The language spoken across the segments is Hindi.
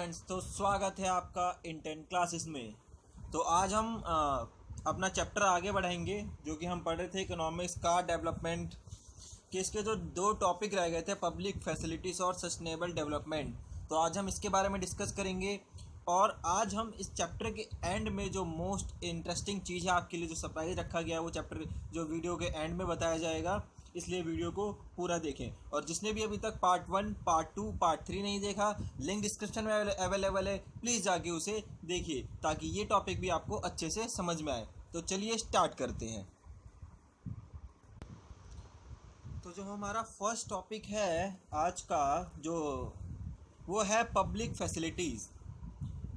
फ्रेंड्स, तो स्वागत है आपका इंटेंट क्लासेस में। तो आज हम अपना चैप्टर आगे बढ़ाएंगे जो कि हम पढ़ रहे थे इकोनॉमिक्स का डेवलपमेंट के। इसके जो दो टॉपिक रह गए थे, पब्लिक फैसिलिटीज़ और सस्टेनेबल डेवलपमेंट, तो आज हम इसके बारे में डिस्कस करेंगे। और आज हम इस चैप्टर के एंड में जो मोस्ट इंटरेस्टिंग चीज़ है आपके लिए, जो सरप्राइज रखा गया है, वो चैप्टर जो वीडियो के एंड में बताया जाएगा, इसलिए वीडियो को पूरा देखें। और जिसने भी अभी तक पार्ट 1, पार्ट 2, पार्ट 3 नहीं देखा, लिंक डिस्क्रिप्शन में अवेलेबल है, प्लीज़ जाके उसे देखिए ताकि ये टॉपिक भी आपको अच्छे से समझ में आए। तो चलिए स्टार्ट करते हैं। तो जो हमारा फर्स्ट टॉपिक है आज का, वो है पब्लिक फैसिलिटीज़।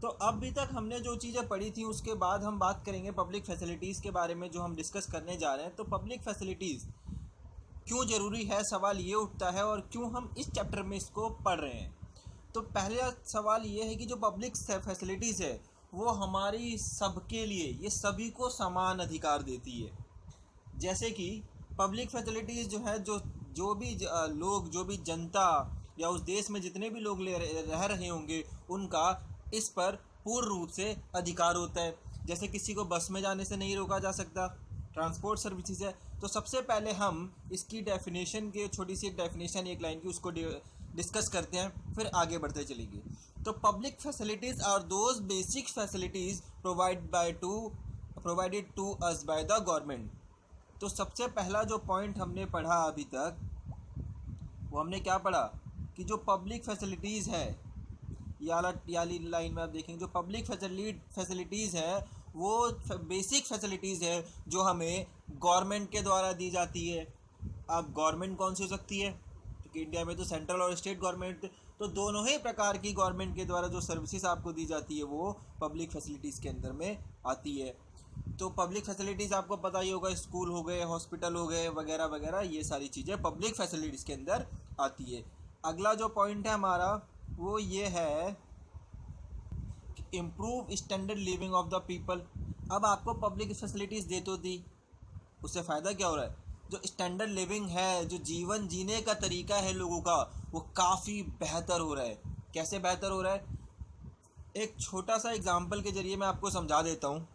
तो अभी तक हमने जो चीज़ें पढ़ी थी उसके बाद हम बात करेंगे पब्लिक फैसिलिटीज़ के बारे में जो हम डिस्कस करने जा रहे हैं। तो पब्लिक फैसिलिटीज़ क्यों ज़रूरी है, सवाल ये उठता है, और क्यों हम इस चैप्टर में इसको पढ़ रहे हैं। तो पहला सवाल ये है कि जो पब्लिक फैसिलिटीज़ है वो हमारी सबके लिए, ये सभी को समान अधिकार देती है। जैसे कि पब्लिक फैसिलिटीज़ जो है, जो भी लोग, जो भी जनता या उस देश में जितने भी लोग रह रहे होंगे, उनका इस पर पूर्ण रूप से अधिकार होता है। जैसे किसी को बस में जाने से नहीं रोका जा सकता, ट्रांसपोर्ट सर्विसेज है। तो सबसे पहले हम इसकी डेफिनेशन के, छोटी सी एक डेफिनेशन, एक लाइन की, उसको डिस्कस करते हैं, फिर आगे बढ़ते चलेंगे। तो public facilities are those basic facilities provided to us by the government. तो सबसे पहला जो पॉइंट हमने पढ़ा अभी तक, वो हमने क्या पढ़ा कि जो पब्लिक फैसिलिटीज़ है, याली लाइन में आप देखेंगे, जो पब्लिक फैसिलिटीज़ है वो बेसिक फैसिलिटीज़ है जो हमें गवर्नमेंट के द्वारा दी जाती है। अब गवर्नमेंट कौन सी हो सकती है, क्योंकि इंडिया में तो सेंट्रल और स्टेट गवर्नमेंट, तो दोनों ही प्रकार की गवर्नमेंट के द्वारा जो सर्विसेज आपको दी जाती है वो पब्लिक फैसिलिटीज़ के अंदर में आती है। तो पब्लिक फैसिलिटीज़ आपको पता ही होगा, स्कूल हो गए, हॉस्पिटल हो गए, वगैरह वगैरह, ये सारी चीज़ें पब्लिक फैसिलिटीज़ के अंदर आती है। अगला जो पॉइंट है हमारा वो ये है कि improve standard living of the people. अब आपको पब्लिक फैसिलिटीज़ दे तो दी, उससे फ़ायदा क्या हो रहा है? जो स्टैंडर्ड लिविंग है, जो जीवन जीने का तरीका है लोगों का, वो काफ़ी बेहतर हो रहा है। कैसे बेहतर हो रहा है? एक छोटा सा एग्जाम्पल के ज़रिए मैं आपको समझा देता हूँ।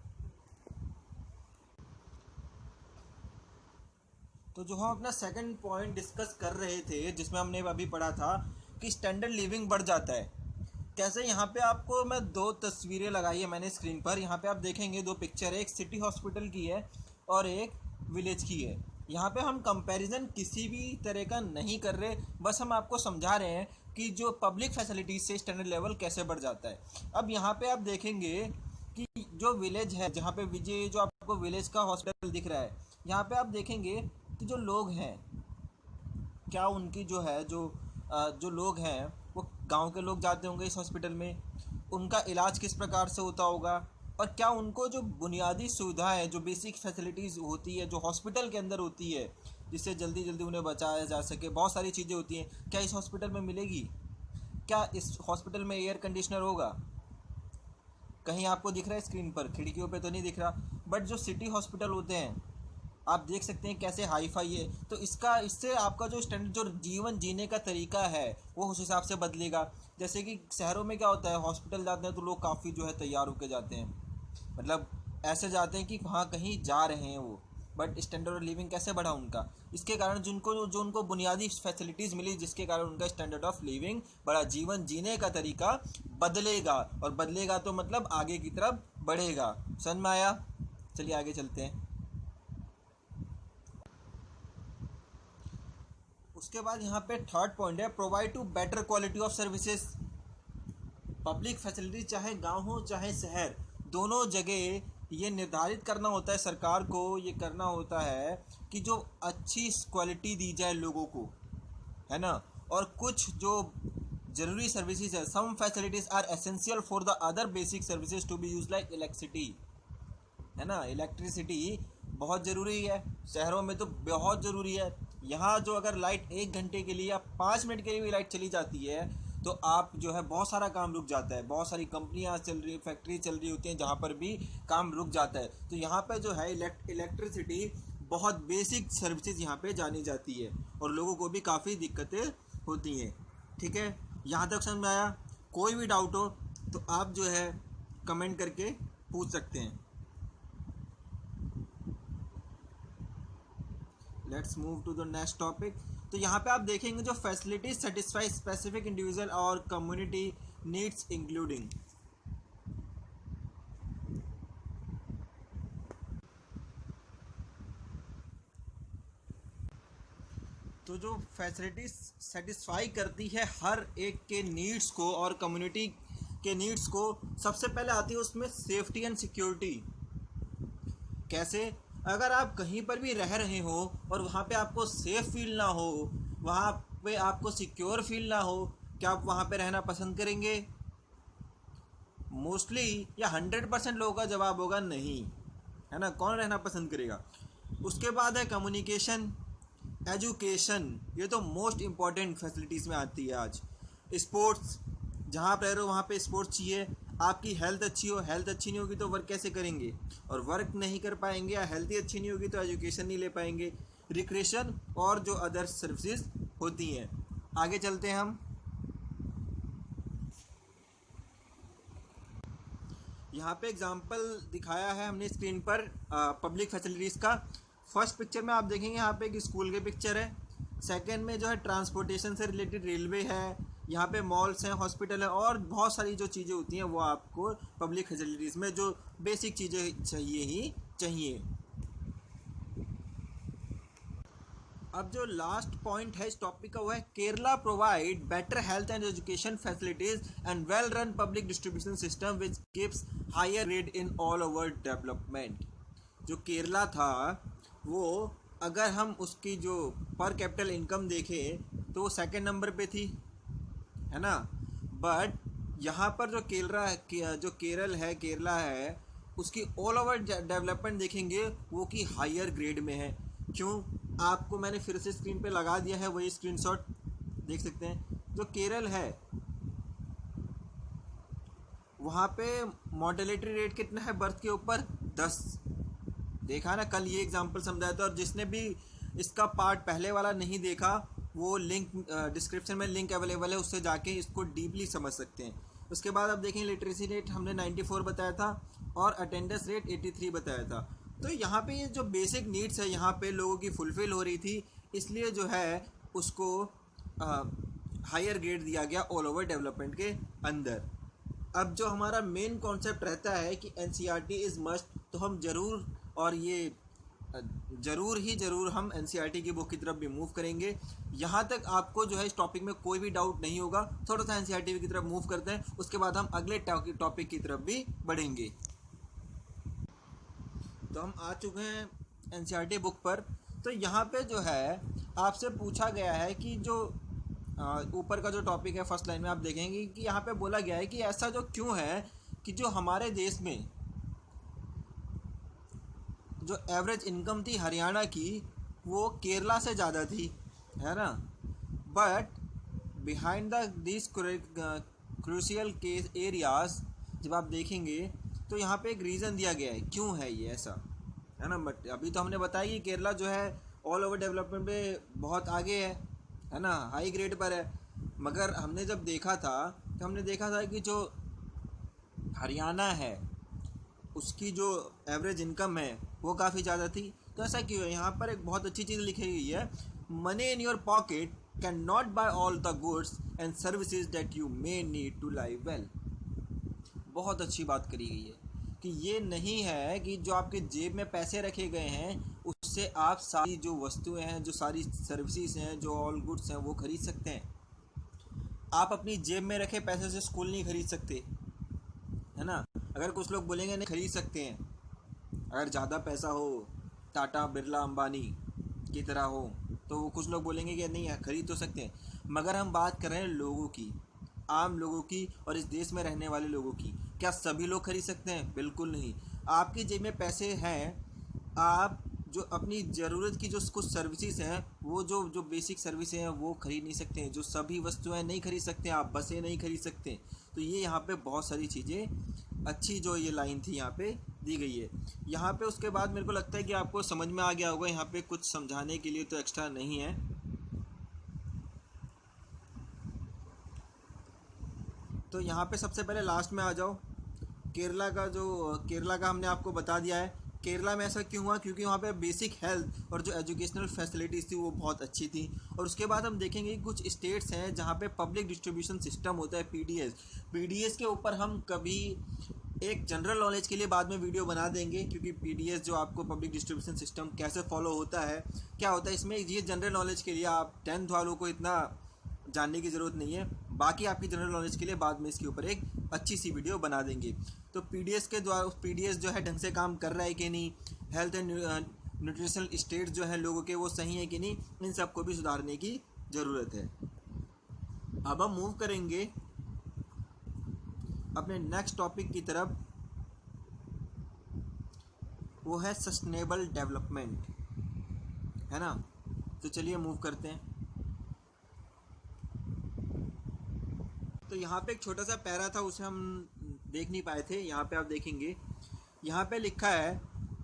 तो जो हम अपना सेकंड पॉइंट डिस्कस कर रहे थे, जिसमें हमने अभी पढ़ा था कि स्टैंडर्ड लिविंग बढ़ जाता है कैसे। यहाँ पे आपको मैं दो तस्वीरें लगाई है मैंने स्क्रीन पर। यहाँ पे आप देखेंगे दो पिक्चर है, एक सिटी हॉस्पिटल की है और एक विलेज की है। यहाँ पे हम कंपैरिजन किसी भी तरह का नहीं कर रहे, बस हम आपको समझा रहे हैं कि जो पब्लिक फैसिलिटीज़ से स्टैंडर्ड लेवल कैसे बढ़ जाता है। अब यहाँ पे आप देखेंगे कि जो विलेज है, जहाँ पे विजय, जो आपको विलेज का हॉस्पिटल दिख रहा है, यहाँ पे आप देखेंगे कि जो लोग हैं, क्या उनकी जो है, जो लोग हैं वो गांव के लोग जाते होंगे इस हॉस्पिटल में, उनका इलाज किस प्रकार से होता होगा, और क्या उनको जो बुनियादी सुविधाएं, जो बेसिक फैसिलिटीज़ होती है, जो हॉस्पिटल के अंदर होती है, जिससे जल्दी जल्दी उन्हें बचाया जा सके, बहुत सारी चीज़ें होती हैं, क्या इस हॉस्पिटल में मिलेगी? क्या इस हॉस्पिटल में एयर कंडीशनर होगा? कहीं आपको दिख रहा है स्क्रीन पर? खिड़कियों पे तो नहीं दिख रहा, बट जो सिटी हॉस्पिटल होते हैं आप देख सकते हैं कैसे हाई फाई है। तो इससे आपका जो स्टैंडर्ड, जो जीवन जीने का तरीका है, वो उस हिसाब से बदलेगा। जैसे कि शहरों में क्या होता है, हॉस्पिटल जाते हैं तो लोग काफ़ी जो है तैयार होकर जाते हैं, मतलब ऐसे जाते हैं कि वहाँ कहीं जा रहे हैं वो। बट स्टैंडर्ड ऑफ लिविंग कैसे बढ़ा उनका? इसके कारण जो उनको बुनियादी फैसिलिटीज़ मिली, जिसके कारण उनका स्टैंडर्ड ऑफ लिविंग बढ़ा, जीवन जीने का तरीका बदलेगा। और बदलेगा तो मतलब आगे की तरफ बढ़ेगा। समझ में आया? चलिए आगे चलते हैं। उसके बाद यहाँ पे थर्ड पॉइंट है, provide to better quality of services. Public facility चाहे गांव हो चाहे शहर, दोनों जगह ये निर्धारित करना होता है सरकार को, ये करना होता है कि जो अच्छी क्वालिटी दी जाए लोगों को, है ना। और कुछ जो ज़रूरी सर्विसेज है, some facilities are essential for the other basic services to be use, like electricity, है ना। इलेक्ट्रिसिटी बहुत ज़रूरी है, शहरों में तो बहुत ज़रूरी है। यहाँ जो अगर लाइट 1 घंटे के लिए या 5 मिनट के लिए भी लाइट चली जाती है तो आप जो है बहुत सारा काम रुक जाता है, बहुत सारी कंपनियाँ चल रही, फैक्ट्री चल रही होती हैं जहाँ पर भी काम रुक जाता है। तो यहाँ पे जो है इलेक्ट्रिसिटी बहुत बेसिक सर्विसेज यहाँ पे जानी जाती है और लोगों को भी काफ़ी दिक्कतें होती हैं। ठीक है, यहाँ तक समझ में आया? कोई भी डाउट हो तो आप जो है कमेंट करके पूछ सकते हैं। Let's move to the next topic. तो यहाँ पे आप देखेंगे जो फैसिलिटीज सेटिस्फाई स्पेसिफिक इंडिविजुअल और कम्युनिटी नीड्स इंक्लूडिंग। तो जो फैसिलिटीज सेटिस्फाई करती है हर एक के नीड्स को और कम्युनिटी के नीड्स को, सबसे पहले आती है उसमें सेफ्टी एंड सिक्योरिटी। कैसे? अगर आप कहीं पर भी रह रहे हो और वहाँ पे आपको सेफ फील ना हो, वहाँ पे आपको सिक्योर फील ना हो, क्या आप वहाँ पे रहना पसंद करेंगे? मोस्टली या 100% लोगों का जवाब होगा नहीं, है ना। कौन रहना पसंद करेगा? उसके बाद है कम्युनिकेशन, एजुकेशन, ये तो मोस्ट इम्पॉर्टेंट फैसिलिटीज़ में आती है आज। स्पोर्ट्स, जहाँ आप रह रहे हो वहाँ पे स्पोर्ट्स चाहिए। आपकी हेल्थ अच्छी हो, हेल्थ अच्छी नहीं होगी तो वर्क कैसे करेंगे, और वर्क नहीं कर पाएंगे या हेल्थ ही अच्छी नहीं होगी तो एजुकेशन नहीं ले पाएंगे। रिक्रिएशन और जो अदर सर्विसेज होती हैं। आगे चलते हैं हम। यहाँ पे एग्जांपल दिखाया है हमने स्क्रीन पर पब्लिक फैसिलिटीज़ का। फर्स्ट पिक्चर में आप देखेंगे यहाँ पे एक स्कूल की पिक्चर है। सेकंड में जो है ट्रांसपोर्टेशन से रिलेटेड रेलवे है, यहाँ पे मॉल्स हैं, हॉस्पिटल है और बहुत सारी जो चीज़ें होती हैं वो आपको पब्लिक फैसिलिटीज़ में जो बेसिक चीज़ें चाहिए ही चाहिए। अब जो लास्ट पॉइंट है इस टॉपिक का वो है Kerala provide better health and education facilities and well run public distribution system which gives higher rate in all over development. जो केरला था वो, अगर हम उसकी जो पर कैपिटल इनकम देखें तो वो सेकंड नंबर पे थी, है ना। बट यहाँ पर जो केरला है उसकी ऑल ओवर डेवलपमेंट देखेंगे वो की हायर ग्रेड में है। क्यों? आपको मैंने फिर से स्क्रीन पे लगा दिया है, वही स्क्रीनशॉट देख सकते हैं। जो केरल है वहाँ पे मॉर्टेलिटी रेट कितना है बर्थ के ऊपर? 10। देखा ना, कल ये एग्जांपल समझाया था। और जिसने भी इसका पार्ट पहले वाला नहीं देखा वो लिंक डिस्क्रिप्शन में लिंक अवेलेबल है, उससे जाके इसको डीपली समझ सकते हैं। उसके बाद आप देखें लिटरेसी रेट हमने 94 बताया था और अटेंडेंस रेट 83 बताया था। तो यहाँ पे ये जो बेसिक नीड्स है यहाँ पे लोगों की फुलफ़िल हो रही थी, इसलिए जो है उसको हायर ग्रेड दिया गया ऑल ओवर डेवलपमेंट के अंदर। अब जो हमारा मेन कॉन्सेप्ट रहता है कि एनसीईआरटी इज़ मस्ट, तो हम ज़रूर और ये ज़रूर हम एनसीईआरटी की बुक की तरफ भी मूव करेंगे। यहाँ तक आपको जो है इस टॉपिक में कोई भी डाउट नहीं होगा। थोड़ा सा एनसीईआरटी की तरफ मूव करते हैं, उसके बाद हम अगले टॉपिक की तरफ भी बढ़ेंगे। तो हम आ चुके हैं एनसीईआरटी बुक पर। तो यहाँ पे जो है आपसे पूछा गया है कि जो ऊपर का जो टॉपिक है फर्स्ट लाइन में आप देखेंगे कि यहाँ पे बोला गया है कि ऐसा जो क्यों है कि जो हमारे देश में जो एवरेज इनकम थी हरियाणा की वो केरला से ज़्यादा थी, है ना। But behind this crucial case areas जब आप देखेंगे तो यहाँ पे एक रीज़न दिया गया है क्यों है ये ऐसा, है ना। बट अभी तो हमने बताया कि केरला जो है ऑल ओवर डेवलपमेंट में बहुत आगे है ना, हाई ग्रेड पर है। मगर हमने जब देखा था तो हमने देखा था कि जो हरियाणा है उसकी जो एवरेज इनकम है वो काफ़ी ज़्यादा थी। तो ऐसा क्यों है? यहाँ पर एक बहुत अच्छी चीज़ लिखी गई है, money in your pocket can not buy all the goods and services that you may need to live well. बहुत अच्छी बात करी गई है कि ये नहीं है कि जो आपके जेब में पैसे रखे गए हैं उससे आप सारी जो वस्तुएं हैं, जो सारी सर्विसेज हैं, जो ऑल गुड्स हैं वो खरीद सकते हैं। आप अपनी जेब में रखे पैसे से स्कूल नहीं खरीद सकते, है ना। अगर कुछ लोग बोलेंगे नहीं खरीद सकते हैं, अगर ज़्यादा पैसा हो, टाटा बिरला अंबानी की तरह हो, तो वो कुछ लोग बोलेंगे कि नहीं खरीद तो सकते हैं। मगर हम बात कर रहे हैं लोगों की, आम लोगों की और इस देश में रहने वाले लोगों की। क्या सभी लोग खरीद सकते हैं? बिल्कुल नहीं। आपकी जेब में पैसे हैं, आप जो अपनी ज़रूरत की जो कुछ सर्विसेज हैं वो जो बेसिक सर्विसेज हैं वो खरीद नहीं सकते हैं। जो सभी वस्तुएं नहीं खरीद सकते, आप बसें नहीं खरीद सकते। तो ये यहाँ पे बहुत सारी चीज़ें अच्छी जो ये लाइन थी यहाँ पे दी गई है। यहाँ पे उसके बाद मेरे को लगता है कि आपको समझ में आ गया होगा, यहाँ पे कुछ समझाने के लिए तो एक्स्ट्रा नहीं है। तो यहाँ पे सबसे पहले लास्ट में आ जाओ। केरला का हमने आपको बता दिया है। केरला में ऐसा क्यों हुआ, क्योंकि वहाँ पे बेसिक हेल्थ और जो एजुकेशनल फैसिलिटीज़ थी वो बहुत अच्छी थी। और उसके बाद हम देखेंगे कि कुछ स्टेट्स हैं जहाँ पे पब्लिक डिस्ट्रीब्यूशन सिस्टम होता है, पीडीएस के ऊपर हम कभी एक जनरल नॉलेज के लिए बाद में वीडियो बना देंगे, क्योंकि पीडीएस जो आपको पब्लिक डिस्ट्रीब्यूशन सिस्टम कैसे फॉलो होता है, क्या होता है इसमें, ये जनरल नॉलेज के लिए आप 10th वालों को इतना जानने की ज़रूरत नहीं है। बाकी आपकी जनरल नॉलेज के लिए बाद में इसके ऊपर एक अच्छी सी वीडियो बना देंगे। तो पीडीएस के द्वारा पीडीएस जो है ढंग से काम कर रहा है कि नहीं, हेल्थ एंड न्यूट्रिशनल स्टेट जो है लोगों के वो सही है कि नहीं, इन सबको भी सुधारने की ज़रूरत है। अब हम मूव करेंगे अपने नेक्स्ट टॉपिक की तरफ, वो है सस्टेनेबल डेवलपमेंट, है ना। तो चलिए मूव करते हैं। तो यहाँ पे एक छोटा सा पैरा था, उसे हम देख नहीं पाए थे। यहाँ पे आप देखेंगे, यहाँ पे लिखा है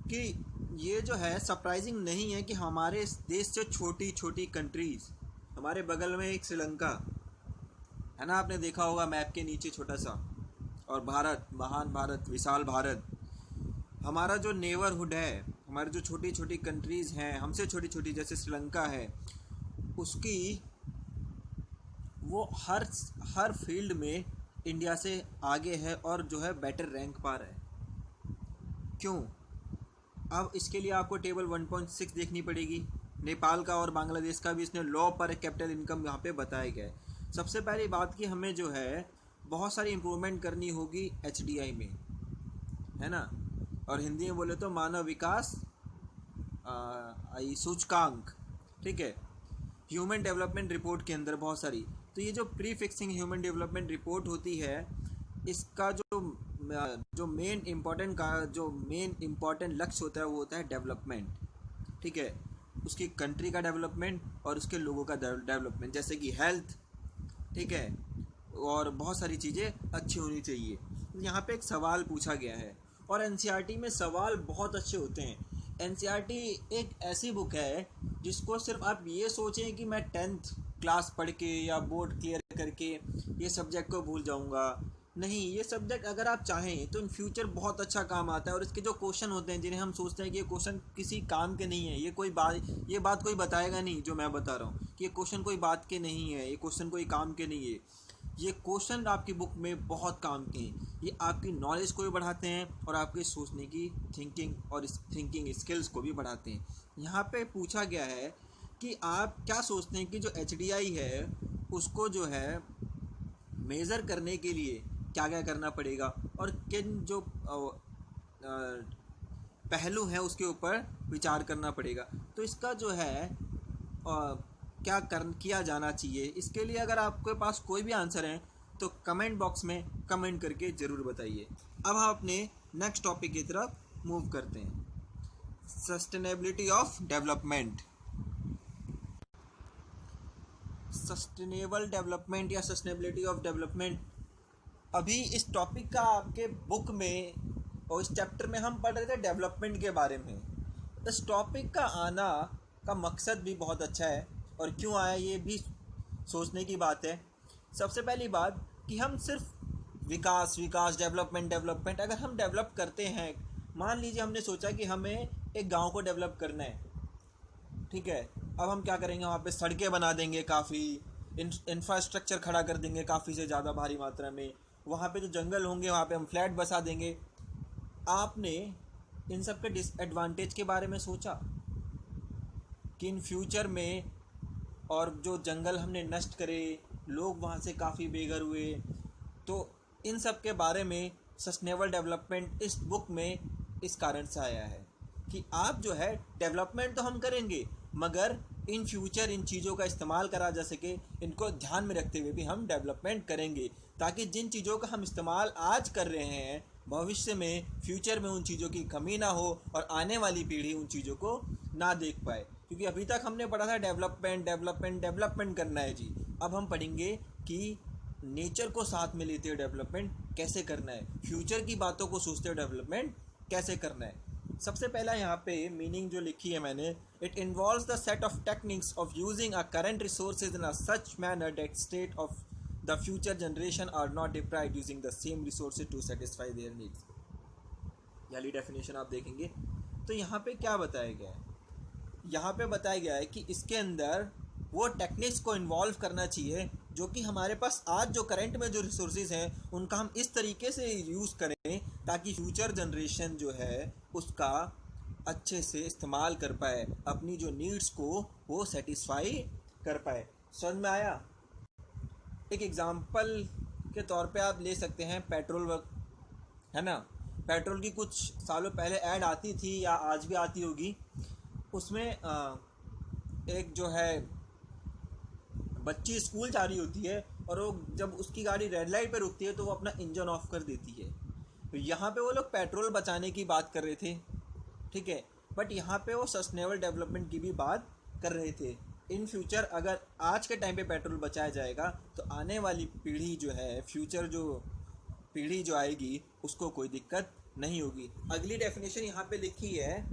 कि ये जो है सरप्राइजिंग नहीं है कि हमारे देश से छोटी छोटी कंट्रीज़, हमारे बगल में एक श्रीलंका है ना, आपने देखा होगा मैप के नीचे छोटा सा, और भारत, महान भारत, विशाल भारत, हमारा जो नेबरहुड है, हमारे जो छोटी छोटी कंट्रीज़ हैं हमसे छोटी छोटी, जैसे श्रीलंका है, उसकी वो हर फील्ड में इंडिया से आगे है और जो है बेटर रैंक पा रहा है। क्यों? अब इसके लिए आपको टेबल 1.6 देखनी पड़ेगी। नेपाल का और बांग्लादेश का भी इसने लॉ पर कैपिटल इनकम यहाँ पे बताया गया है। सबसे पहली बात कि हमें जो है बहुत सारी इम्प्रूवमेंट करनी होगी HDI में, है ना, और हिंदी में बोले तो मानव विकास सूचकांक, ठीक है, ह्यूमन डेवलपमेंट रिपोर्ट के अंदर बहुत सारी। तो ये जो pre fixing human development report होती है, इसका जो मेन इम्पॉर्टेंट लक्ष्य होता है वो होता है डेवलपमेंट, ठीक है, उसकी कंट्री का डेवलपमेंट और उसके लोगों का डेवलपमेंट, जैसे कि हेल्थ, ठीक है, और बहुत सारी चीज़ें अच्छी होनी चाहिए। यहाँ पे एक सवाल पूछा गया है, और NCERT में सवाल बहुत अच्छे होते हैं। NCERT एक ऐसी बुक है जिसको सिर्फ आप ये सोचें कि मैं 10th क्लास पढ़ के या बोर्ड क्लियर करके ये सब्जेक्ट को भूल जाऊंगा, नहीं, ये सब्जेक्ट अगर आप चाहें तो इन फ्यूचर बहुत अच्छा काम आता है। और इसके जो क्वेश्चन होते हैं जिन्हें हम सोचते हैं कि ये क्वेश्चन किसी काम के नहीं है, ये बात कोई बताएगा नहीं, जो मैं बता रहा हूँ कि ये क्वेश्चन कोई बात के नहीं है, ये क्वेश्चन कोई काम के नहीं है, ये क्वेश्चन आपकी बुक में बहुत काम के हैं। ये आपकी नॉलेज को भी बढ़ाते हैं और आपके सोचने की थिंकिंग और थिंकिंग स्किल्स को भी बढ़ाते हैं। यहाँ पे पूछा गया है कि आप क्या सोचते हैं कि जो HDI है उसको जो है मेज़र करने के लिए क्या क्या करना पड़ेगा, और किन जो पहलू हैं उसके ऊपर विचार करना पड़ेगा। तो इसका जो है किया जाना चाहिए। इसके लिए अगर आपके पास कोई भी आंसर है तो कमेंट बॉक्स में कमेंट करके ज़रूर बताइए। अब हम अपने नेक्स्ट टॉपिक की तरफ मूव करते हैं, sustainability of development. Sustainable development या सस्टेनेबिलिटी ऑफ डेवलपमेंट, अभी इस टॉपिक का आपके बुक में और इस चैप्टर में हम पढ़ रहे थे डेवलपमेंट के बारे में। इस टॉपिक का आना का मकसद भी बहुत अच्छा है, और क्यों आया ये भी सोचने की बात है। सबसे पहली बात कि हम सिर्फ विकास डेवलपमेंट अगर हम डेवलप करते हैं, मान लीजिए हमने सोचा कि हमें एक गांव को डेवलप करना है, ठीक है, अब हम क्या करेंगे, वहाँ पे सड़कें बना देंगे, काफ़ी इंफ्रास्ट्रक्चर खड़ा कर देंगे काफ़ी से ज़्यादा भारी मात्रा में, वहाँ पे जो जंगल होंगे वहाँ पे हम फ्लैट बसा देंगे। आपने इन सब के डिसएडवांटेज के बारे में सोचा कि इन फ्यूचर में, और जो जंगल हमने नष्ट करे, लोग वहाँ से काफ़ी बेघर हुए, तो इन सब के बारे में सस्टेनेबल डेवलपमेंट इस बुक में इस कारण से आया है कि आप जो है डेवलपमेंट तो हम करेंगे, मगर इन फ्यूचर इन चीज़ों का इस्तेमाल करा जा सके, इनको ध्यान में रखते हुए भी हम डेवलपमेंट करेंगे, ताकि जिन चीज़ों का हम इस्तेमाल आज कर रहे हैं भविष्य में, फ्यूचर में उन चीज़ों की कमी ना हो और आने वाली पीढ़ी उन चीज़ों को ना देख पाए। क्योंकि अभी तक हमने पढ़ा था डेवलपमेंट करना है जी, अब हम पढ़ेंगे कि नेचर को साथ में लेते हुए डेवलपमेंट कैसे करना है, फ्यूचर की बातों को सोचते हुए डेवलपमेंट कैसे करना है। सबसे पहला यहाँ पे मीनिंग जो लिखी है मैंने, it involves the set of techniques of using a current resources in a such manner that state of the the future generation are not deprived using the same resources to satisfy their needs. वाली डेफिनेशन आप देखेंगे तो यहाँ पे क्या बताया गया है, यहाँ पे बताया गया है कि इसके अंदर वो टेक्निक्स को इन्वॉल्व करना चाहिए जो कि हमारे पास आज जो करंट में जो रिसोर्सेज हैं उनका हम इस तरीके से यूज़ करें ताकि फ्यूचर जनरेशन जो है उसका अच्छे से इस्तेमाल कर पाए, अपनी जो नीड्स को वो सेटिस्फाई कर पाए। समझ में आया? एक एग्ज़ाम्पल के तौर पे आप ले सकते हैं पेट्रोल वर्क, है ना। पेट्रोल की कुछ सालों पहले ऐड आती थी या आज भी आती होगी, उसमें एक जो है बच्ची स्कूल जा रही होती है और वो जब उसकी गाड़ी रेड लाइट पे रुकती है तो वो अपना इंजन ऑफ कर देती है। तो यहाँ पे वो लोग पेट्रोल बचाने की बात कर रहे थे, ठीक है, बट यहाँ पे वो सस्टेनेबल डेवलपमेंट की भी बात कर रहे थे। इन फ्यूचर अगर आज के टाइम पे पेट्रोल बचाया जाएगा तो आने वाली पीढ़ी जो है, फ्यूचर जो पीढ़ी जो आएगी उसको कोई दिक्कत नहीं होगी। अगली डेफिनेशन यहाँ पे लिखी है,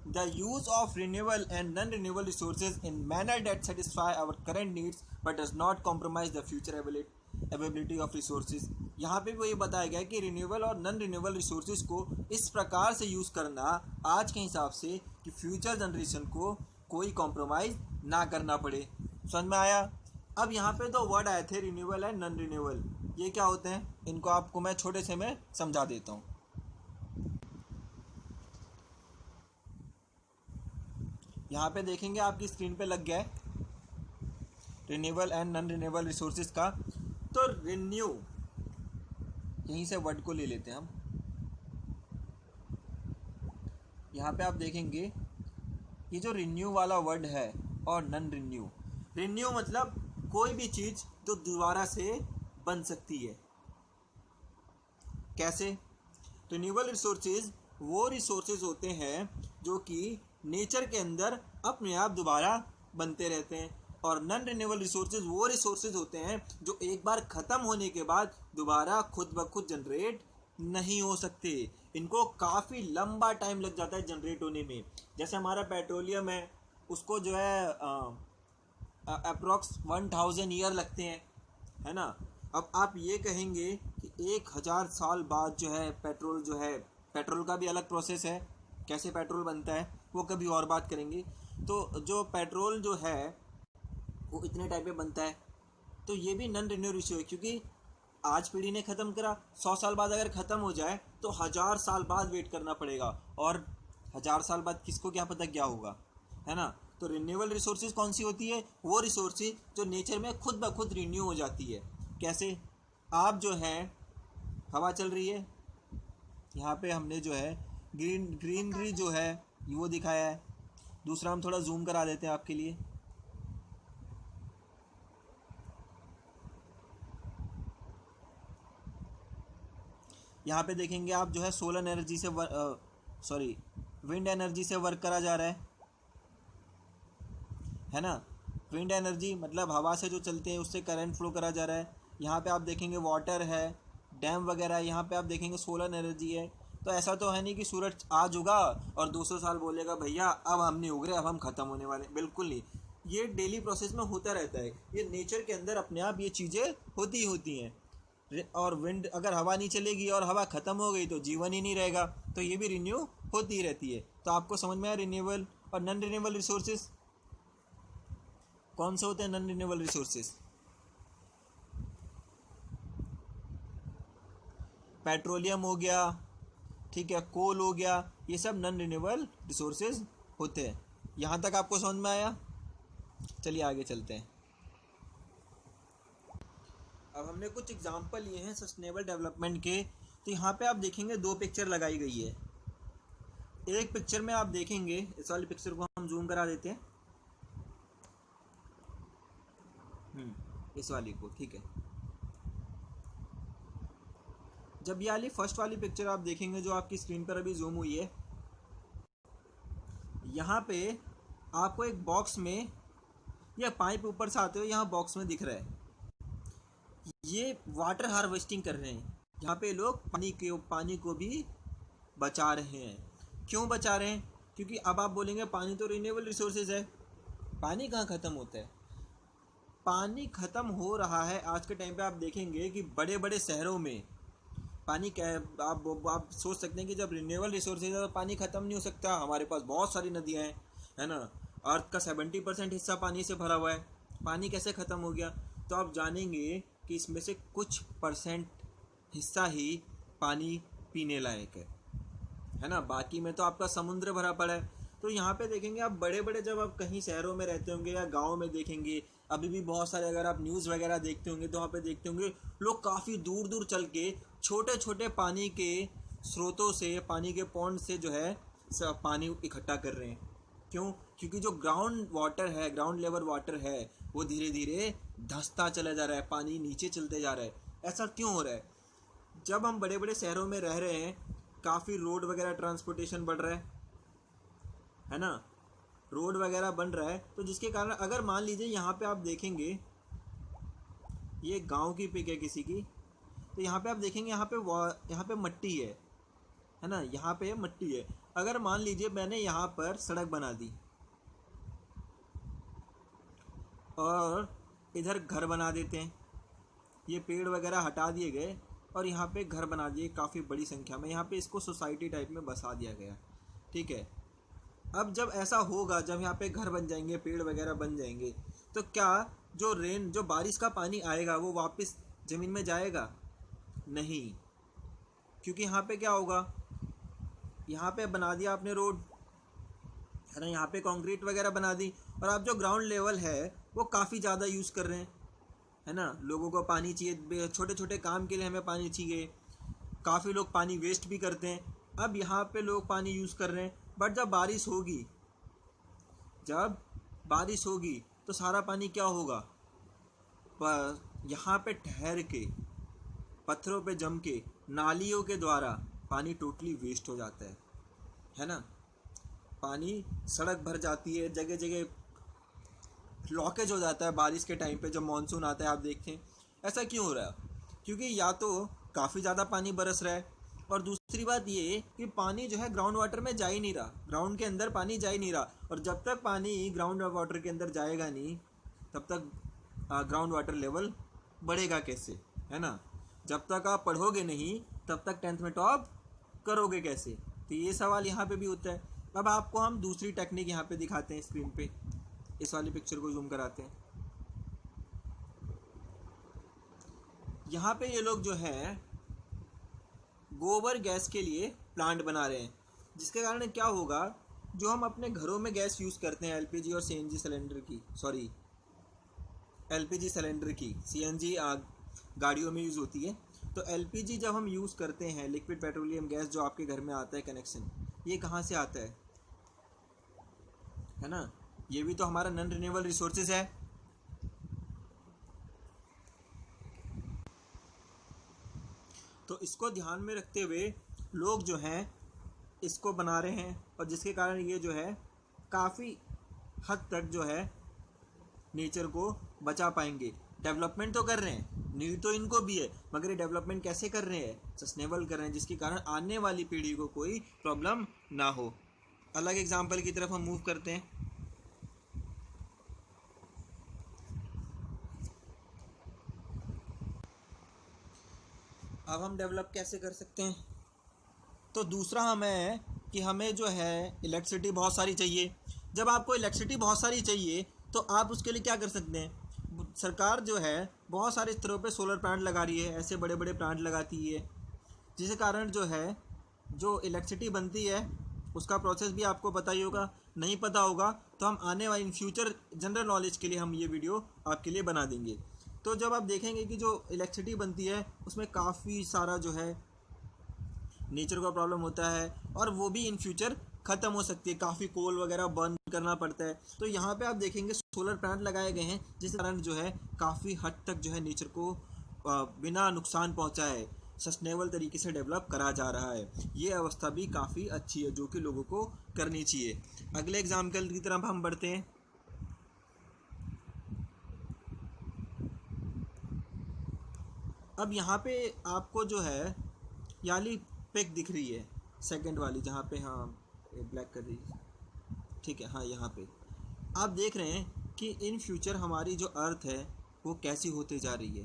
the use of renewable and non renewable resources in manner that satisfy our current needs but does not compromise the future availability of resources. यहाँ पे भी ये बताया गया है कि रिन्यूएबल और नॉन रिन्यूएबल रिसोर्सेज को इस प्रकार से यूज़ करना आज के हिसाब से कि फ्यूचर जनरेशन को कोई कॉम्प्रोमाइज़ ना करना पड़े। समझ में आया? अब यहाँ पे दो वर्ड आए थे, रिन्यूएबल एंड नॉन रिन्यूएबल। ये क्या होते हैं इनको आपको मैं छोटे से में समझा देता हूँ। यहाँ पे देखेंगे आपकी स्क्रीन पे लग गया है renewable and non renewable resources का। तो रिन्यू, यहीं से वर्ड को ले लेते हैं हम। यहाँ पे आप देखेंगे ये जो रिन्यू वाला वर्ड है और नॉन रिन्यू, रिन्यू मतलब कोई भी चीज़ जो दोबारा से बन सकती है। कैसे? रिन्यूएबल रिसोर्सेज वो रिसोर्सेज होते हैं जो कि नेचर के अंदर अपने आप दोबारा बनते रहते हैं, और नॉन रिन्यूएबल रिसोर्सेज वो रिसोर्सेज होते हैं जो एक बार ख़त्म होने के बाद दोबारा खुद ब खुद जनरेट नहीं हो सकते। इनको काफ़ी लंबा टाइम लग जाता है जनरेट होने में। जैसे हमारा पेट्रोलियम है, उसको जो है अप्रॉक्स 1000 ईयर लगते हैं, है ना। अब आप ये कहेंगे कि 1000 साल बाद जो है पेट्रोल का भी अलग प्रोसेस है, कैसे पेट्रोल बनता है वो कभी और बात करेंगे। तो जो पेट्रोल जो है वो इतने टाइप पे बनता है, तो ये भी नॉन रिन्यूएबल रिसोर्स है, क्योंकि आज पीढ़ी ने ख़त्म करा, 100 साल बाद अगर ख़त्म हो जाए तो 1000 साल बाद वेट करना पड़ेगा, और 1000 साल बाद किसको क्या पता क्या होगा, है ना। तो रिन्यूएबल रिसोर्सेज कौन सी होती है? वो रिसोर्सेज जो नेचर में खुद ब खुद रिन्यू हो जाती है। कैसे? आप जो है हवा चल रही है, यहाँ पे हमने जो है ग्रीनरी जो है वो दिखाया है। दूसरा हम थोड़ा जूम करा देते हैं आपके लिए। यहाँ पे देखेंगे आप जो है सोलर एनर्जी से विंड एनर्जी से वर्क करा जा रहा है ना। विंड एनर्जी मतलब हवा से जो चलते हैं उससे करंट फ्लो करा जा रहा है। यहाँ पे आप देखेंगे वाटर है, डैम वगैरह, यहाँ पे आप देखेंगे सोलर एनर्जी है। तो ऐसा तो है नहीं कि सूरज आज उगा और 200 साल बोलेगा भैया अब हम नहीं उग रहे, अब हम ख़त्म होने वाले, बिल्कुल नहीं। ये डेली प्रोसेस में होता रहता है, ये नेचर के अंदर अपने आप ये चीज़ें होती हैं। और विंड, अगर हवा नहीं चलेगी और हवा ख़त्म हो गई तो जीवन ही नहीं रहेगा, तो ये भी रिन्यू होती रहती है। तो आपको समझ में आया रिन्यूएबल और नॉन रिन्यूएबल रिसोर्सेज कौन से होते हैं? नॉन रिन्यूएबल रिसोर्सेज पेट्रोलियम हो गया, ठीक है, कोल हो गया, ये सब नॉन रिन्यूएबल रिसोर्सेज होते हैं। यहाँ तक आपको समझ में आया? चलिए आगे चलते हैं। अब हमने कुछ एग्जांपल लिए हैं सस्टेनेबल डेवलपमेंट के। तो यहाँ पे आप देखेंगे दो पिक्चर लगाई गई है। एक पिक्चर में आप देखेंगे, इस वाली पिक्चर को हम जूम करा देते हैं, इस वाली को, ठीक है। जब ये वाली फर्स्ट वाली पिक्चर आप देखेंगे जो आपकी स्क्रीन पर अभी जूम हुई है, यहाँ पे आपको एक बॉक्स में या पाइप ऊपर से आते हुए यहाँ बॉक्स में दिख रहा है। ये वाटर हार्वेस्टिंग कर रहे हैं। यहाँ पे लोग पानी को भी बचा रहे हैं। क्यों बचा रहे हैं? क्योंकि अब आप बोलेंगे पानी तो रिन्यूएबल रिसोर्सेज है, पानी कहाँ ख़त्म होता है? पानी ख़त्म हो रहा है आज के टाइम पे। आप देखेंगे कि बड़े बड़े शहरों में पानी क्या है, आप सोच सकते हैं कि जब रिन्यूएबल रिसोर्सेज है तो पानी ख़त्म नहीं हो सकता। हमारे पास बहुत सारी नदियाँ हैं, है ना। अर्थ का 70% हिस्सा पानी से भरा हुआ है, पानी कैसे ख़त्म हो गया? तो आप जानेंगे कि इसमें से कुछ परसेंट हिस्सा ही पानी पीने लायक है ना। बाकी में तो आपका समुद्र भरा पड़ा है। तो यहाँ पे देखेंगे आप बड़े बड़े, जब आप कहीं शहरों में रहते होंगे या गाँव में देखेंगे, अभी भी बहुत सारे, अगर आप न्यूज़ वगैरह देखते होंगे तो वहाँ पे देखते होंगे लोग काफ़ी दूर दूर चल के छोटे छोटे पानी के स्रोतों से, पानी के पॉन्ड से जो है पानी इकट्ठा कर रहे हैं। क्यों? क्योंकि जो ग्राउंड वाटर है, ग्राउंड लेवल वाटर है, वो धीरे धीरे धंसता चला जा रहा है, पानी नीचे चलते जा रहा है। ऐसा क्यों हो रहा है? जब हम बड़े बड़े शहरों में रह रहे हैं, काफ़ी रोड वगैरह ट्रांसपोर्टेशन बढ़ रहा है ना, रोड वगैरह बन रहा है, तो जिसके कारण अगर मान लीजिए यहाँ पे आप देखेंगे, ये गांव की पिक है किसी की, तो यहाँ पे आप देखेंगे यहाँ पे मट्टी है ना, यहाँ पे मट्टी है। अगर मान लीजिए मैंने यहाँ पर सड़क बना दी और इधर घर बना देते हैं, ये पेड़ वगैरह हटा दिए गए और यहाँ पे घर बना दिए काफ़ी बड़ी संख्या में, यहाँ पे इसको सोसाइटी टाइप में बसा दिया गया, ठीक है। अब जब ऐसा होगा, जब यहाँ पे घर बन जाएंगे, पेड़ वगैरह बन जाएंगे, तो क्या जो बारिश का पानी आएगा वो वापस ज़मीन में जाएगा? नहीं, क्योंकि यहाँ पे क्या होगा, यहाँ पे बना दिया आपने रोड, है ना, यहाँ पे कंक्रीट वगैरह बना दी, और आप जो ग्राउंड लेवल है वो काफ़ी ज़्यादा यूज़ कर रहे हैं, है ना। लोगों को पानी चाहिए, छोटे छोटे काम के लिए हमें पानी चाहिए, काफ़ी लोग पानी वेस्ट भी करते हैं। अब यहाँ पे लोग पानी यूज़ कर रहे हैं, बट जब बारिश होगी तो सारा पानी क्या होगा, यहाँ पे ठहर के, पत्थरों पे जम के, नालियों के द्वारा पानी टोटली वेस्ट हो जाता है ना। पानी सड़क भर जाती है, जगह जगह ब्लॉकेज हो जाता है बारिश के टाइम पे, जब मानसून आता है। आप देखते हैं ऐसा क्यों हो रहा है? क्योंकि या तो काफ़ी ज़्यादा पानी बरस रहा है, और दूसरी बात ये कि पानी जो है ग्राउंड वाटर में जा ही नहीं रहा, ग्राउंड के अंदर पानी जा ही नहीं रहा। और जब तक पानी ग्राउंड वाटर के अंदर जाएगा नहीं, तब तक ग्राउंड वाटर लेवल बढ़ेगा कैसे, है ना। जब तक आप पढ़ोगे नहीं, तब तक 10th में टॉप करोगे कैसे? तो ये सवाल यहाँ पे भी होता है। अब आपको हम दूसरी टेक्निक यहाँ पे दिखाते हैं स्क्रीन पे, इस वाली पिक्चर को जूम कराते हैं। यहाँ पे ये लोग जो है गोबर गैस के लिए प्लांट बना रहे हैं, जिसके कारण क्या होगा, जो हम अपने घरों में गैस यूज़ करते हैं एलपीजी और सीएनजी सिलेंडर की, एलपीजी सिलेंडर की, सीएनजी गाड़ियों में यूज़ होती है। तो एलपीजी जब हम यूज़ करते हैं, लिक्विड पेट्रोलियम गैस जो आपके घर में आता है कनेक्शन, ये कहाँ से आता है ना, ये भी तो हमारा नॉन रिन्यूएबल रिसोर्सेज है। तो इसको ध्यान में रखते हुए लोग जो हैं इसको बना रहे हैं, और जिसके कारण ये जो है काफ़ी हद तक जो है नेचर को बचा पाएंगे। डेवलपमेंट तो कर रहे हैं, नीड तो इनको भी है, मगर ये डेवलपमेंट कैसे कर रहे हैं? सस्टेनेबल कर रहे हैं, जिसके कारण आने वाली पीढ़ी को कोई प्रॉब्लम ना हो। अलग एग्जाम्पल की तरफ हम मूव करते हैं। अब हम डेवलप कैसे कर सकते हैं? तो दूसरा हमें कि हमें जो है इलेक्ट्रिसिटी बहुत सारी चाहिए। जब आपको इलेक्ट्रिसिटी बहुत सारी चाहिए तो आप उसके लिए क्या कर सकते हैं? सरकार जो है बहुत सारे स्तरों पे सोलर प्लांट लगा रही है, ऐसे बड़े बड़े प्लांट लगाती है, जिसके कारण जो है जो इलेक्ट्रिसिटी बनती है उसका प्रोसेस भी आपको पता ही होगा। नहीं पता होगा तो हम आने वाले इन फ्यूचर जनरल नॉलेज के लिए हम ये वीडियो आपके लिए बना देंगे। तो जब आप देखेंगे कि जो इलेक्ट्रिसिटी बनती है उसमें काफ़ी सारा जो है नेचर का प्रॉब्लम होता है, और वो भी इन फ्यूचर ख़त्म हो सकती है, काफ़ी कोल वगैरह बर्न करना पड़ता है। तो यहाँ पे आप देखेंगे सोलर प्लांट लगाए गए हैं, जिस कारण जो है काफ़ी हद तक जो है नेचर को बिना नुकसान पहुँचाए सस्टेनेबल तरीके से डेवलप करा जा रहा है। ये अवस्था भी काफ़ी अच्छी है, जो कि लोगों को करनी चाहिए। अगले एग्जाम्पल की तरफ हम बढ़ते हैं। अब यहाँ पे आपको जो है याली पिक दिख रही है, सेकंड वाली, जहाँ पे हाँ ब्लैक कर रही है, ठीक है, हाँ यहाँ पे आप देख रहे हैं कि इन फ्यूचर हमारी जो अर्थ है वो कैसी होते जा रही है,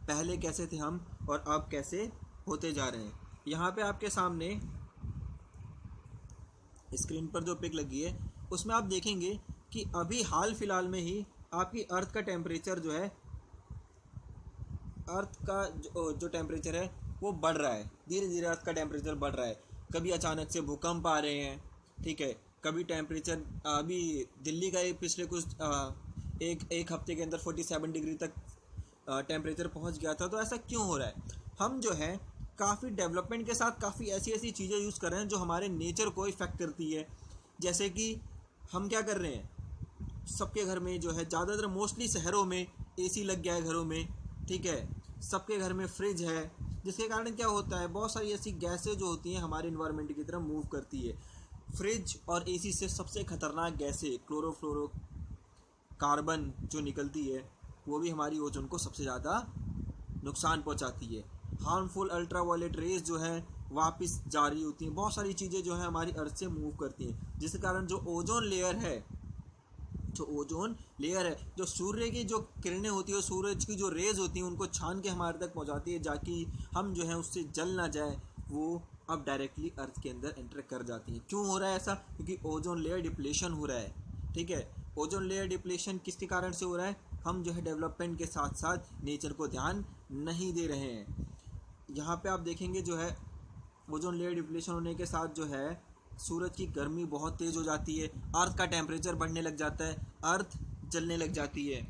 पहले कैसे थे हम और अब कैसे होते जा रहे हैं। यहाँ पे आपके सामने स्क्रीन पर जो पिक लगी है उसमें आप देखेंगे कि अभी हाल फिलहाल में ही आपकी अर्थ का टेम्परेचर जो है, अर्थ का जो टेम्परेचर है वो बढ़ रहा है, धीरे धीरे अर्थ का टेम्परेचर बढ़ रहा है। कभी अचानक से भूकंप आ रहे हैं, ठीक है, कभी टेम्परेचर अभी दिल्ली का पिछले कुछ एक हफ्ते के अंदर 47 डिग्री तक टेम्परेचर पहुंच गया था। तो ऐसा क्यों हो रहा है? हम जो है काफ़ी डेवलपमेंट के साथ काफ़ी ऐसी ऐसी चीज़ें यूज़ कर रहे हैं जो हमारे नेचर को इफ़ेक्ट करती है। जैसे कि हम क्या कर रहे हैं, सबके घर में जो है ज़्यादातर मोस्टली शहरों में एसी लग गया है घरों में, ठीक है, सबके घर में फ्रिज है, जिसके कारण क्या होता है, बहुत सारी ऐसी गैसें जो होती हैं हमारे इन्वायरमेंट की तरफ मूव करती है। फ्रिज और एसी से सबसे ख़तरनाक गैसें क्लोरोफ्लोरो कार्बन जो निकलती है वो भी हमारी ओजोन को सबसे ज़्यादा नुकसान पहुंचाती है। हार्मफुल अल्ट्रावायलेट रेज जो है वापस जारी होती हैं, बहुत सारी चीज़ें जो है हमारी अर्थ से मूव करती हैं, जिसके कारण जो ओजोन लेयर है, जो सूर्य की जो किरणें होती है, सूरज की जो रेज होती हैं उनको छान के हमारे तक पहुंचाती है, जाकि हम जो है उससे जल ना जाए, वो अब डायरेक्टली अर्थ के अंदर एंटर कर जाती है। क्यों हो रहा है ऐसा? क्योंकि ओजोन लेयर डिप्लेशन हो रहा है, ठीक है। ओजोन लेयर डिप्लेशन किसके कारण से हो रहा है? हम जो है डेवलपमेंट के साथ साथ नेचर को ध्यान नहीं दे रहे हैं। यहाँ पे आप देखेंगे जो है ओजोन लेयर डिप्लेशन होने के साथ जो है सूरज की गर्मी बहुत तेज़ हो जाती है, अर्थ का टेम्परेचर बढ़ने लग जाता है, अर्थ जलने लग जाती है।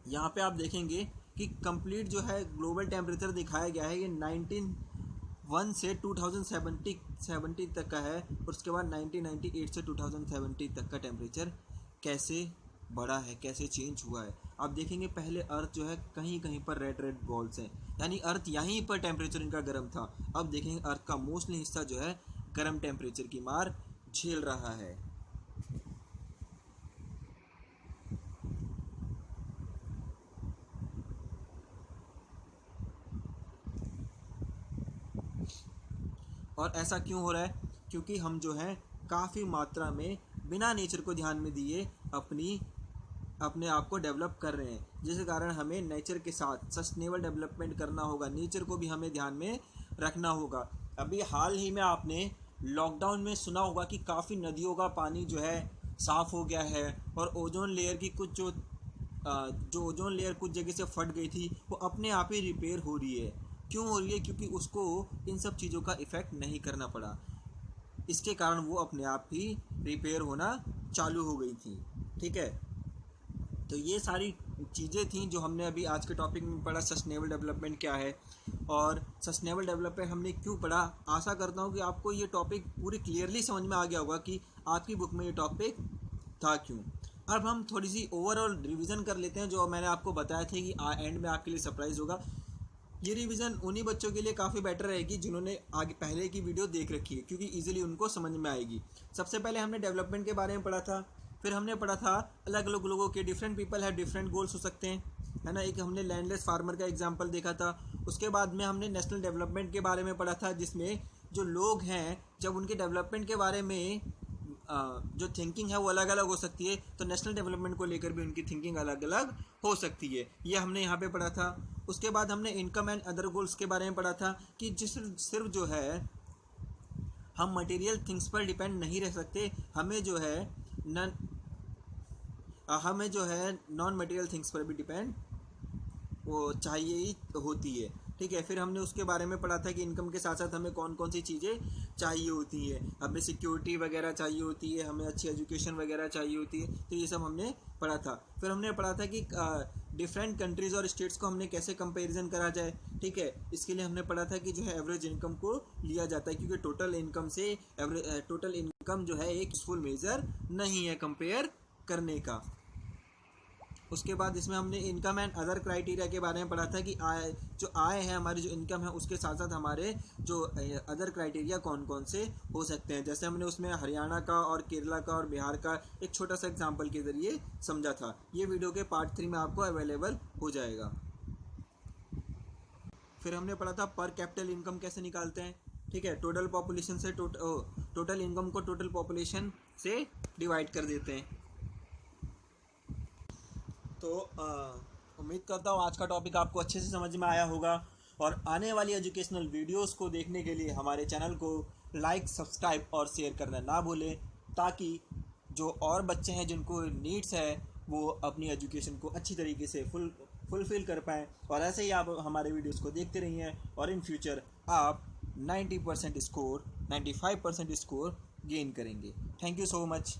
यहाँ पे आप देखेंगे कि कंप्लीट जो है ग्लोबल टेम्परेचर दिखाया गया है, ये 1901 से 2070 तक का है, और उसके बाद 1998 से 2070 तक का टेम्परेचर कैसे बढ़ा है, कैसे चेंज हुआ है। आप देखेंगे पहले अर्थ जो है कहीं कहीं पर रेड बॉल्स हैं, यानी अर्थ यहीं पर टेम्परेचर इनका गर्म था। अब देखेंगे अर्थ का मोस्टली हिस्सा जो है गर्म टेम्परेचर की मार झेल रहा है। और ऐसा क्यों हो रहा है? क्योंकि हम जो है काफ़ी मात्रा में बिना नेचर को ध्यान में दिए अपने आप को डेवलप कर रहे हैं, जिसके कारण हमें नेचर के साथ सस्टेनेबल डेवलपमेंट करना होगा, नेचर को भी हमें ध्यान में रखना होगा। अभी हाल ही में आपने लॉकडाउन में सुना होगा कि काफ़ी नदियों का पानी जो है साफ़ हो गया है, और ओजोन लेयर की कुछ जो ओजोन लेयर कुछ जगह से फट गई थी वो अपने आप ही रिपेयर हो रही है। क्यों हो रही है? क्योंकि उसको इन सब चीज़ों का इफ़ेक्ट नहीं करना पड़ा, इसके कारण वो अपने आप ही रिपेयर होना चालू हो गई थी, ठीक है। तो ये सारी चीज़ें थी जो हमने अभी आज के टॉपिक में पढ़ा, सस्टेनेबल डेवलपमेंट क्या है और सस्टेनेबल डेवलपमेंट हमने क्यों पढ़ा। आशा करता हूँ कि आपको ये टॉपिक पूरी क्लियरली समझ में आ गया होगा कि आपकी बुक में ये टॉपिक था क्यों। अब हम थोड़ी सी ओवरऑल रिवीजन कर लेते हैं, जो मैंने आपको बताया था कि एंड में आपके लिए सरप्राइज़ होगा। ये रिवीजन उन्हीं बच्चों के लिए काफ़ी बेटर रहेगी जिन्होंने आगे पहले की वीडियो देख रखी है, क्योंकि ईजिली उनको समझ में आएगी। सबसे पहले हमने डेवलपमेंट के बारे में पढ़ा था, फिर हमने पढ़ा था अलग अलग लोगों के different people have different goals हो सकते हैं, है ना। एक हमने लैंडलेस फार्मर का एग्जांपल देखा था। उसके बाद में हमने नेशनल डेवलपमेंट के बारे में पढ़ा था, जिसमें जो लोग हैं जब उनके डेवलपमेंट के बारे में जो थिंकिंग है वो अलग अलग हो सकती है, तो नेशनल डेवलपमेंट को लेकर भी उनकी थिंकिंग अलग अलग हो सकती है, ये हमने यहाँ पे पढ़ा था। उसके बाद हमने इनकम एंड अदर गोल्स के बारे में पढ़ा था कि जिस सिर्फ जो है हम मटेरियल थिंग्स पर डिपेंड नहीं रह सकते, हमें जो है नॉन मटेरियल थिंग्स पर भी डिपेंड वो चाहिए ही होती है, ठीक है। फिर हमने उसके बारे में पढ़ा था कि इनकम के साथ साथ हमें कौन कौन सी चीज़ें चाहिए होती है, हमें सिक्योरिटी वगैरह चाहिए होती है, हमें अच्छी एजुकेशन वगैरह चाहिए होती है, तो ये सब हमने पढ़ा था। फिर हमने पढ़ा था कि डिफरेंट कंट्रीज़ और स्टेट्स को हमने कैसे कंपैरिजन करा जाए, ठीक है। इसके लिए हमने पढ़ा था कि जो है एवरेज इनकम को लिया जाता है, क्योंकि टोटल इनकम जो है एक यूजफुल मेजर नहीं है कंपेयर करने का। उसके बाद इसमें हमने इनकम एंड अदर क्राइटेरिया के बारे में पढ़ा था कि आय है हमारी, जो इनकम है उसके साथ साथ हमारे जो अदर क्राइटेरिया कौन कौन से हो सकते हैं। जैसे हमने उसमें हरियाणा का और केरला का और बिहार का एक छोटा सा एग्जांपल के ज़रिए समझा था। ये वीडियो के पार्ट 3 में आपको अवेलेबल हो जाएगा। फिर हमने पढ़ा था पर कैपिटल इनकम कैसे निकालते हैं, ठीक है। टोटल पॉपुलेशन से टोटल इनकम को टोटल पॉपुलेशन से डिवाइड कर देते हैं। तो उम्मीद करता हूँ आज का टॉपिक आपको अच्छे से समझ में आया होगा, और आने वाली एजुकेशनल वीडियोस को देखने के लिए हमारे चैनल को लाइक, सब्सक्राइब और शेयर करना ना भूलें, ताकि जो और बच्चे हैं जिनको नीड्स है वो अपनी एजुकेशन को अच्छी तरीके से फुलफ़िल कर पाएँ। और ऐसे ही आप हमारे वीडियोस को देखते रहिए और इन फ्यूचर आप 90% स्कोर 95% स्कोर गेन करेंगे। Thank you so much.